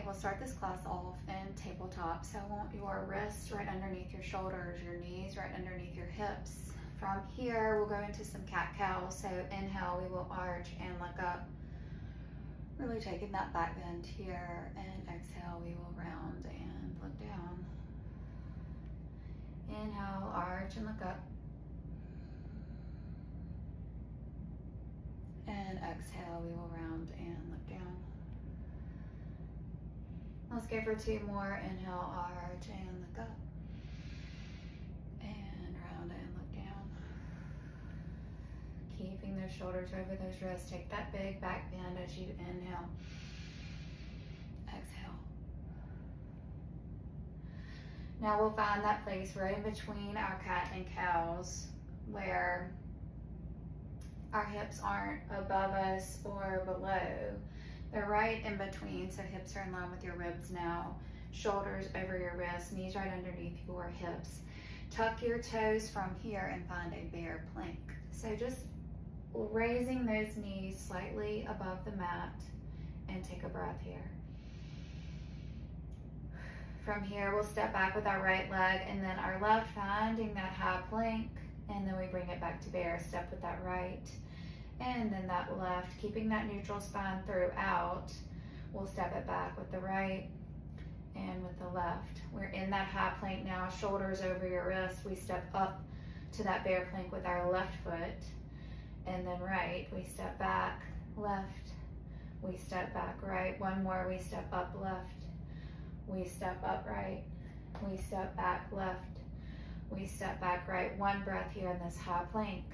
we'll start this class off in tabletop. So I want your wrists right underneath your shoulders, your knees right underneath your hips. From here, we'll go into some cat-cow. So inhale, we will arch and look up. Really taking that back bend here. And exhale, we will round and look down. Inhale, arch and look up. And exhale, we will round and look down. Let's go for 2 more. Inhale, arch and look up. And round and look down. Keeping those shoulders over those wrists. Take that big back bend as you inhale. Exhale. Now we'll find that place right in between our cat and cows where our hips aren't above us or below. They're right in between, so hips are in line with your ribs now. Shoulders over your wrists, knees right underneath your hips. Tuck your toes from here and find a bear plank. So just raising those knees slightly above the mat and take a breath here. From here, we'll step back with our right leg and then our left, finding that high plank, and then we bring it back to bear. Step with that right and then that left, keeping that neutral spine throughout. We'll step it back with the right and with the left. We're in that high plank now, shoulders over your wrists. We step up to that bear plank with our left foot, and then right. We step back, left. We step back, right. One more. We step up, left. We step up, right. We step back, left. We step back, right. One breath here in this high plank.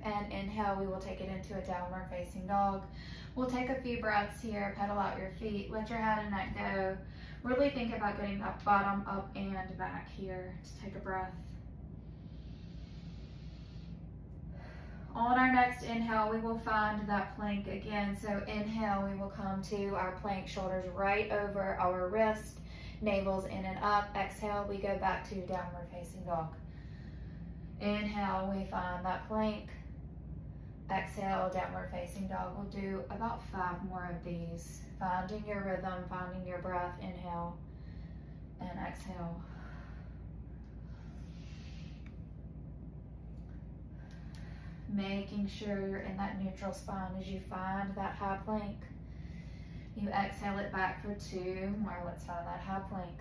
And inhale, we will take it into a downward facing dog. We'll take a few breaths here, pedal out your feet, let your head and neck go. Really think about getting that bottom up and back here. Just take a breath. On our next inhale, we will find that plank again. So inhale, we will come to our plank, shoulders right over our wrist, navels in and up. Exhale, we go back to downward facing dog. Inhale, we find that plank. Exhale, downward facing dog. We'll do about 5 more of these. Finding your rhythm, finding your breath. Inhale and exhale. Making sure you're in that neutral spine as you find that high plank. You exhale it back for 2 more. Let's find that high plank.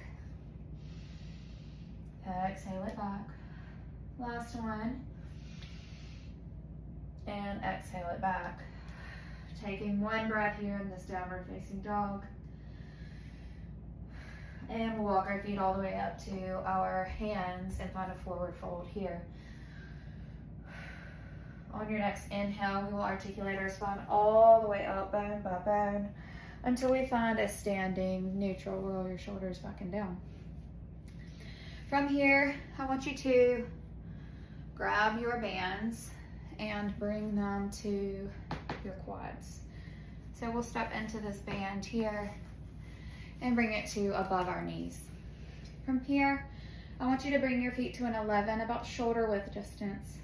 Exhale it back. Last one. And exhale it back. Taking 1 breath here in this downward facing dog. And we'll walk our feet all the way up to our hands and find a forward fold here. On your next inhale, we will articulate our spine all the way up, bone by bone, until we find a standing neutral. Roll your shoulders back and down. From here, I want you to grab your bands and bring them to your quads. So we'll step into this band here and bring it to above our knees. From here, I want you to bring your feet to an 11, about shoulder width distance.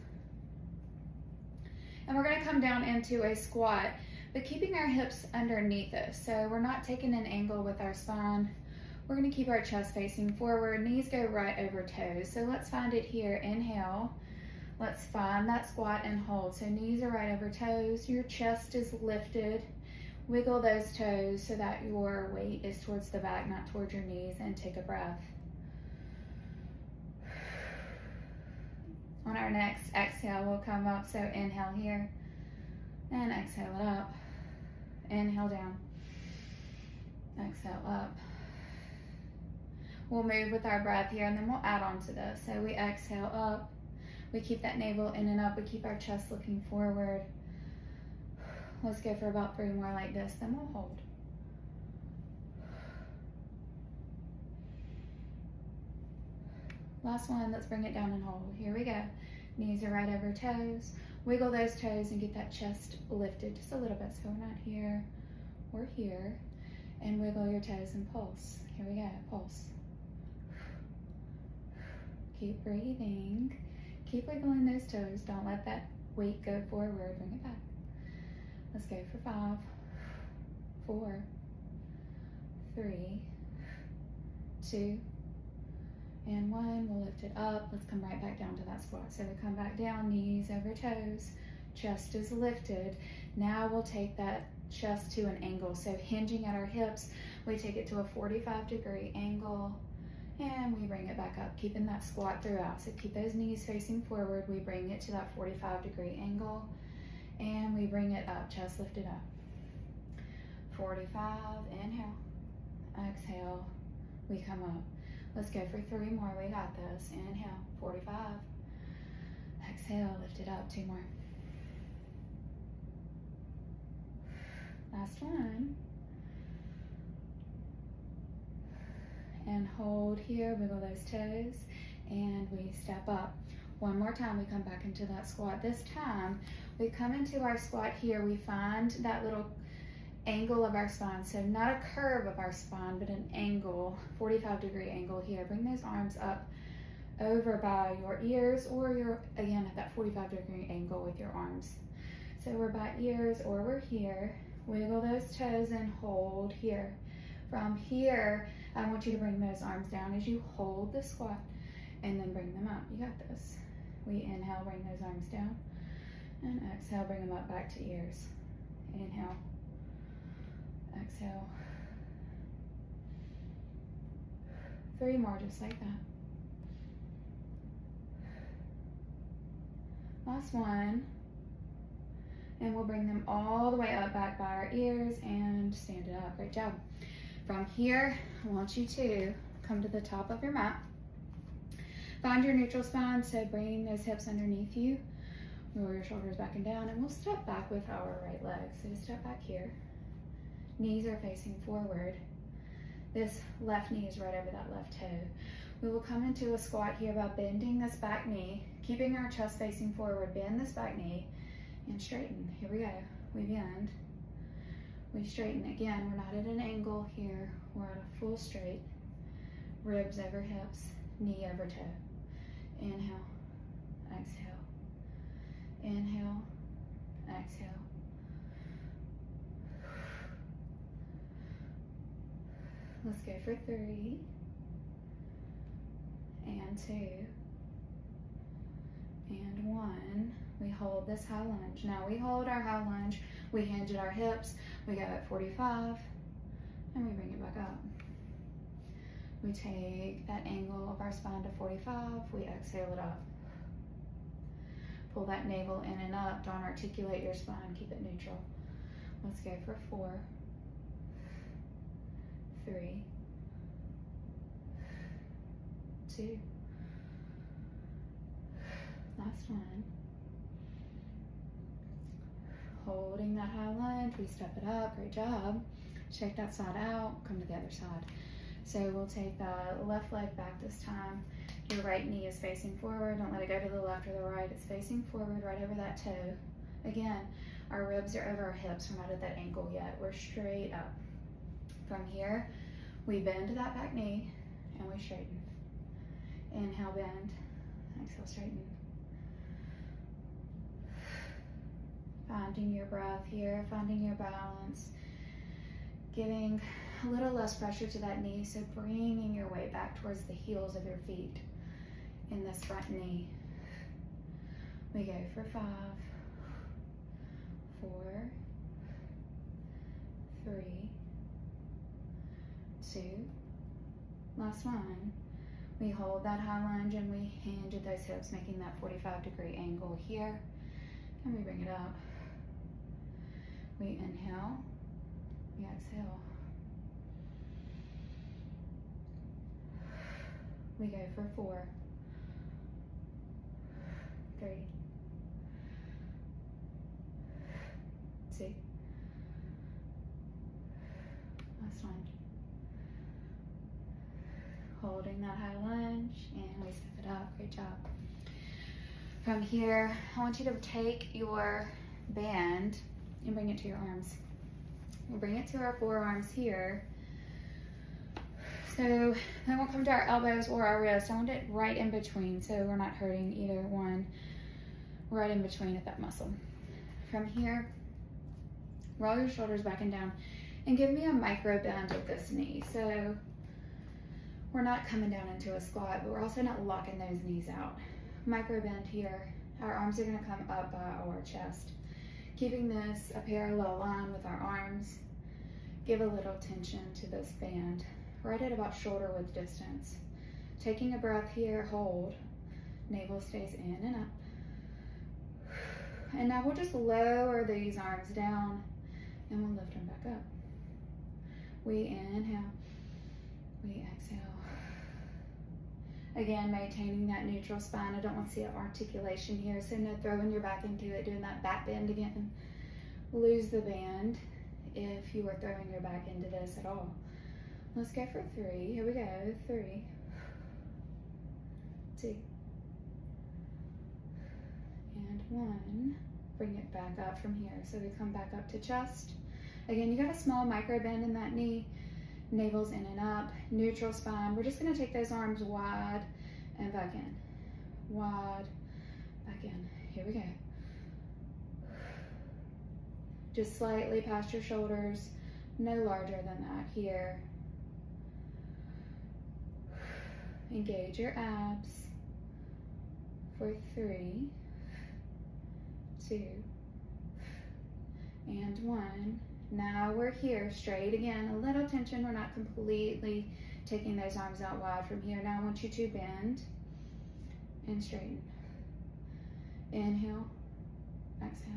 And we're gonna come down into a squat, but keeping our hips underneath us. So we're not taking an angle with our spine. We're gonna keep our chest facing forward, knees go right over toes. So let's find it here, inhale. Let's find that squat and hold. So knees are right over toes, your chest is lifted. Wiggle those toes so that your weight is towards the back, not towards your knees, and take a breath. On our next exhale, we'll come up. So inhale here and exhale it up. Inhale down, exhale up. We'll move with our breath here and then we'll add on to this. So we exhale up. We keep that navel in and up. We keep our chest looking forward. Let's go for about 3 more like this, then we'll hold. Last one, let's bring it down and hold. Here we go. Knees are right over toes. Wiggle those toes and get that chest lifted just a little bit. So we're not here, we're here. And wiggle your toes and pulse. Here we go, pulse. Keep breathing. Keep wiggling those toes. Don't let that weight go forward. Bring it back. Let's go for 5, 4, 3, 2, and 1. We'll lift it up. Let's come right back down to that squat. So we come back down, knees over toes, chest is lifted. Now we'll take that chest to an angle. So hinging at our hips, we take it to a 45-degree angle, and we bring it back up, keeping that squat throughout. So keep those knees facing forward. We bring it to that 45-degree angle, and we bring it up, chest lifted up. 45, inhale, exhale, we come up. Let's go for 3 more, we got this. Inhale, 45, exhale, lift it up, 2 more. Last one. And hold here, wiggle those toes, and we step up. One more time, we come back into that squat. This time, we come into our squat here, we find that little angle of our spine. So not a curve of our spine, but an angle, 45-degree angle here. Bring those arms up over by your ears, or you're, again, at that 45-degree angle with your arms. So we're by ears or we're here. Wiggle those toes and hold here. From here, I want you to bring those arms down as you hold the squat, and then bring them up. You got this. We inhale, bring those arms down, and exhale, bring them up back to ears. Inhale, exhale. 3 more, just like that. Last one. And we'll bring them all the way up back by our ears and stand it up. Great job. From here, I want you to come to the top of your mat. Find your neutral spine, so bring those hips underneath you. Roll your shoulders back and down, and we'll step back with our right leg. So step back here. Knees are facing forward. This left knee is right over that left toe. We will come into a squat here by bending this back knee, keeping our chest facing forward. Bend this back knee and straighten. Here we go. We bend. We straighten. Again, we're not at an angle here. We're at a full straight. Ribs over hips, knee over toe. Inhale, exhale. Inhale, exhale. Let's go for 3 and 2 and 1. We hold this high lunge. Now we hold our high lunge, we hinge at our hips, we go at 45, and we bring it back up. We take that angle of our spine to 45, we exhale it up. Pull that navel in and up, don't articulate your spine, keep it neutral. Let's go for 4, 3, 2, last one. Holding that high lunge, we step it up, great job. Shake that side out, come to the other side. So we'll take the left leg back this time. Your right knee is facing forward, don't let it go to the left or the right, it's facing forward right over that toe. Again, our ribs are over our hips, we're not at that ankle yet, we're straight up. From here, we bend to that back knee and we straighten. Inhale, bend, exhale, straighten. Finding your breath here, finding your balance, giving a little less pressure to that knee, so bringing your weight back towards the heels of your feet in this front knee. We go for 5, 4, 3, 2, last one. We hold that high lunge and we hinge at those hips, making that 45-degree angle here, and we bring it up. We inhale, we exhale. We go for 4, 3, 2, last one. Holding that high lunge, and we step it up, great job. From here, I want you to take your band and bring it to your arms. We'll bring it to our forearms here. So then we'll come to our elbows or our wrists. I want it right in between, so we're not hurting either one. Right in between at that muscle. From here, roll your shoulders back and down. And give me a micro bend of this knee. So we're not coming down into a squat, but we're also not locking those knees out. Micro bend here. Our arms are gonna come up by our chest. Keeping this a parallel line with our arms. Give a little tension to this band, right at about shoulder width distance. Taking a breath here, hold. Navel stays in and up. And now we'll just lower these arms down and we'll lift them back up. We inhale, we exhale. Again, maintaining that neutral spine. I don't want to see an articulation here, so no throwing your back into it, doing that back bend again. Lose the band if you are throwing your back into this at all. Let's go for 3. Here we go. 3, 2, and 1. Bring it back up from here. So we come back up to chest. Again, you got a small micro bend in that knee. Navel's in and up. Neutral spine. We're just going to take those arms wide and back in. Wide, back in. Here we go. Just slightly past your shoulders. No larger than that here. Engage your abs for 3, 2, and 1. Now we're here, straight again, a little tension. We're not completely taking those arms out wide from here. Now I want you to bend and straighten. Inhale, exhale.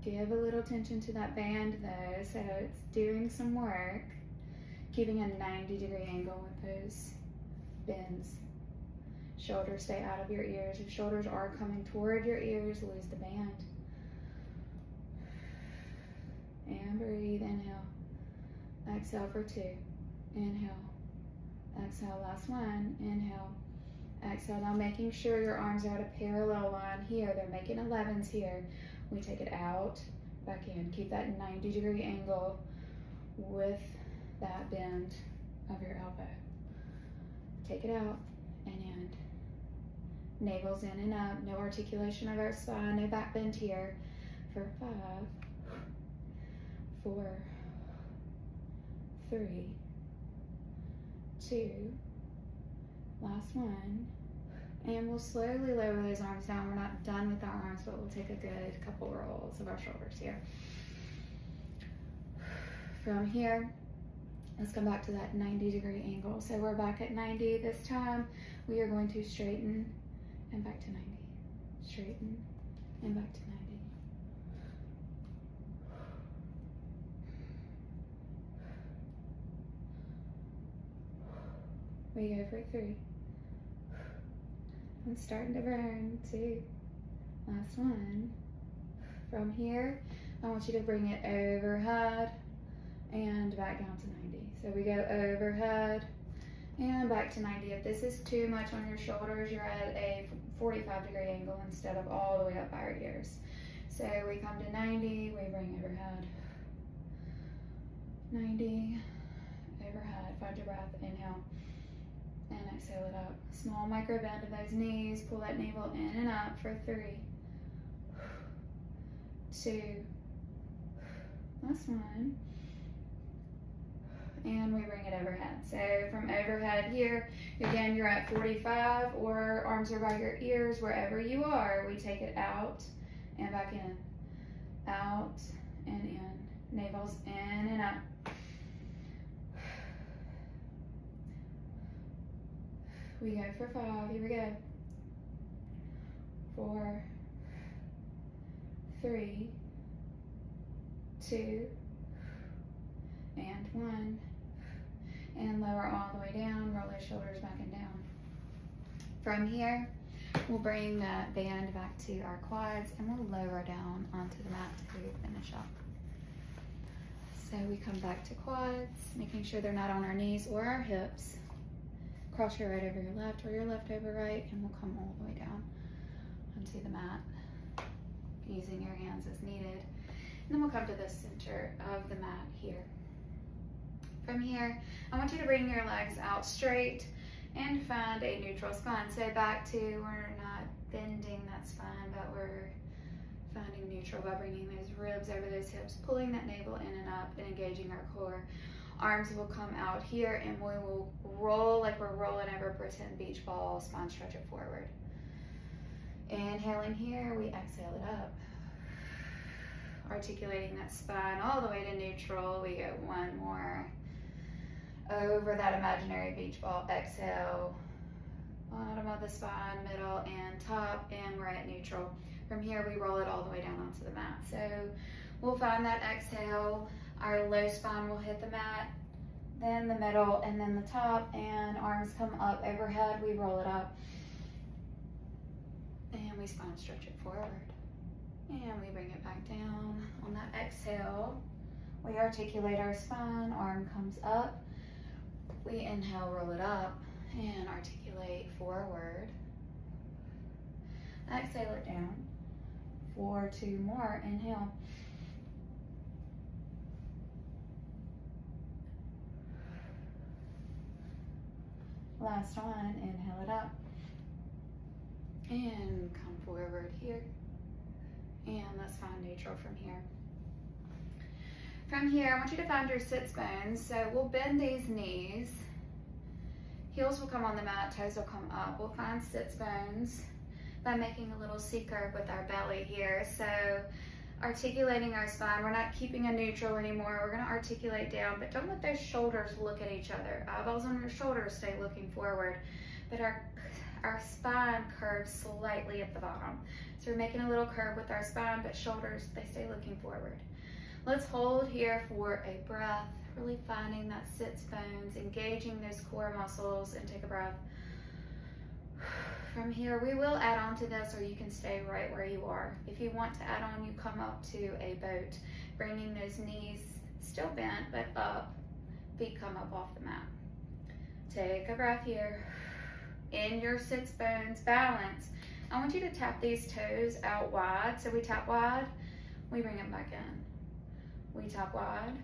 Give a little tension to that band though, so it's doing some work. Keeping a 90-degree angle with those bends. Shoulders stay out of your ears. If shoulders are coming toward your ears, lose the band. And breathe, inhale. Exhale for 2. Inhale. Exhale, last one. Inhale. Exhale. Now making sure your arms are at a parallel line here. They're making 11s here. We take it out, back in. Keep that 90-degree angle with that bend of your elbow. Take it out and in. Navel's in and up. No articulation of our spine. No back bend here. For 5, 4, 3, 2, last one. And we'll slowly lower those arms down. We're not done with our arms, but we'll take a good couple rolls of our shoulders here. From here, let's come back to that 90-degree angle. So we're back at 90 this time. We are going to straighten and back to 90. Straighten and back to 90. We go for 3. I'm starting to burn. 2. Last one. From here, I want you to bring it overhead and back down to 90. So we go overhead and back to 90. If this is too much on your shoulders, you're at a 45-degree angle instead of all the way up by our ears. So we come to 90, we bring overhead. 90, overhead. Find your breath. Inhale. And exhale it up. Small micro bend of those knees. Pull that navel in and up for 3, 2, last one. And we bring it overhead. So from overhead here, again, you're at 45 or arms are by your ears, wherever you are, we take it out and back in. Out and in. Navel's in and up. We go for 5. Here we go. 4, 3, 2, and 1. And lower all the way down. Roll those shoulders back and down. From here, we'll bring that band back to our quads and we'll lower down onto the mat to finish up. So we come back to quads, making sure they're not on our knees or our hips. Cross your right over your left or your left over right, and we'll come all the way down onto the mat, using your hands as needed. And then we'll come to the center of the mat here. From here, I want you to bring your legs out straight and find a neutral spine. So back to, we're not bending that spine, but we're finding neutral by bringing those ribs over those hips, pulling that navel in and up and engaging our core. Arms will come out here and we will roll like we're rolling over a pretend beach ball, spine stretch it forward. Inhaling here, we exhale it up. Articulating that spine all the way to neutral. We go one more. Over that imaginary beach ball, exhale. Bottom of the spine, middle, and top, and we're at neutral. From here, we roll it all the way down onto the mat. So we'll find that exhale. Our low spine will hit the mat, then the middle, and then the top, and arms come up overhead. We roll it up, and we spine stretch it forward. And we bring it back down. On that exhale, we articulate our spine, arm comes up. We inhale, roll it up, and articulate forward. Exhale it down. 4, 2 more, inhale. Last one, inhale it up. And come forward here. And let's find neutral from here. From here, I want you to find your sits bones. So we'll bend these knees. Heels will come on the mat, toes will come up. We'll find sits bones by making a little C curve with our belly here. So articulating our spine, we're not keeping a neutral anymore. We're gonna articulate down, but don't let those shoulders look at each other. Eyeballs on your shoulders stay looking forward, but our spine curves slightly at the bottom. So we're making a little curve with our spine, but shoulders, they stay looking forward. Let's hold here for a breath, really finding that sits bones, engaging those core muscles, and take a breath. From here, we will add on to this, or you can stay right where you are. If you want to add on, you come up to a boat, bringing those knees still bent, but up. Feet come up off the mat. Take a breath here. In your sits bones, balance. I want you to tap these toes out wide. So we tap wide, we bring it back in. We tap wide,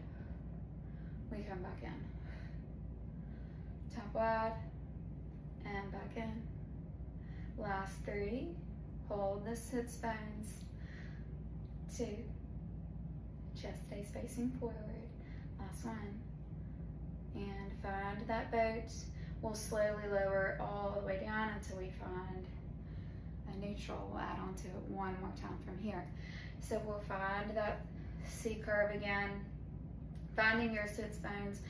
we come back in. Tap wide, and back in. Last 3, hold the sits bones. 2, chest stays facing forward. Last one, and find that boat. We'll slowly lower all the way down until we find a neutral. We'll add on to it one more time from here. So we'll find that C curve again, finding your sits bones.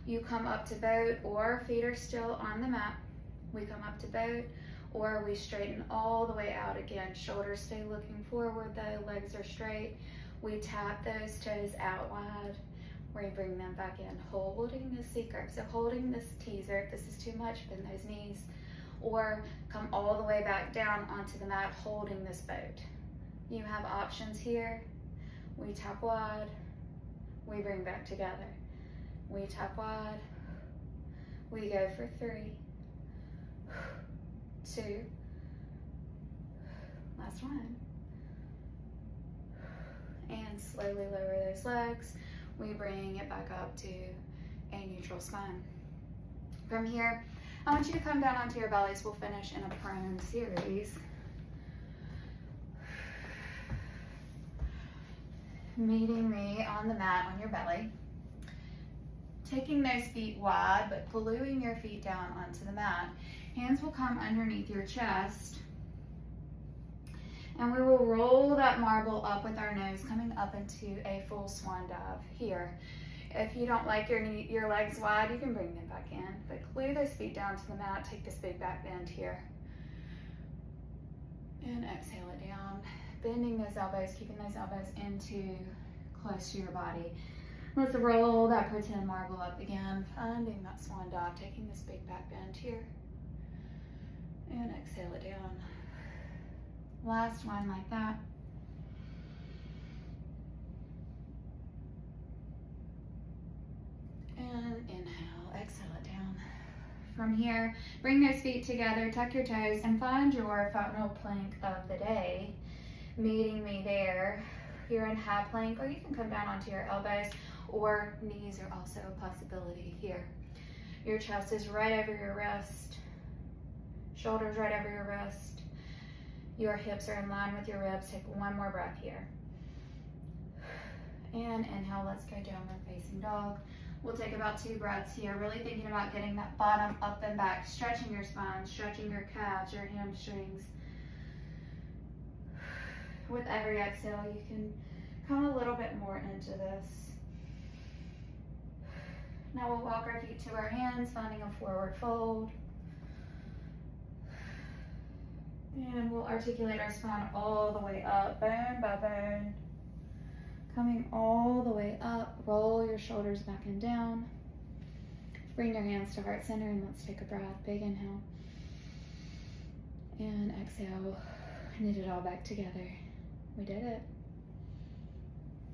You come up to boat, or feet are still on the mat. We come up to boat, or we straighten all the way out again. Shoulders stay looking forward though, legs are straight. We tap those toes out wide. We bring them back in, holding the C curve. So holding this teaser, if this is too much, bend those knees. Or come all the way back down onto the mat, holding this boat. You have options here. We tap wide, we bring back together. We tap wide, we go for 3, 2, last one. And slowly lower those legs. We bring it back up to a neutral spine. From here, I want you to come down onto your bellies. We'll finish in a prone series. Meeting me on the mat on your belly. Taking those feet wide, but gluing your feet down onto the mat. Hands will come underneath your chest. And we will roll that marble up with our nose, coming up into a full swan dive here. If you don't like your legs wide, you can bring them back in, but glue those feet down to the mat. Take this big back bend here. And exhale it down. Bending those elbows, keeping those elbows into close to your body. Let's roll that pretend marble up again, finding that swan dive, taking this big back bend here. And exhale it down. Last one like that. And inhale, exhale it down. From here, bring those feet together, tuck your toes, and find your final plank of the day. Meeting me there. You're in high plank, or you can come down onto your elbows, or knees are also a possibility here. Your chest is right over your wrist, shoulders right over your wrist. your hips are in line with your ribs. Take one more breath here. And inhale, let's go downward facing dog. We'll take about 2 breaths here, really thinking about getting that bottom up and back, stretching your spine, stretching your calves, your hamstrings. With every exhale, you can come a little bit more into this. Now we'll walk our feet to our hands, finding a forward fold. And we'll articulate our spine all the way up, bone by bone. Coming all the way up, roll your shoulders back and down. Bring your hands to heart center and let's take a breath. Big inhale. And exhale, knit it all back together. We did it.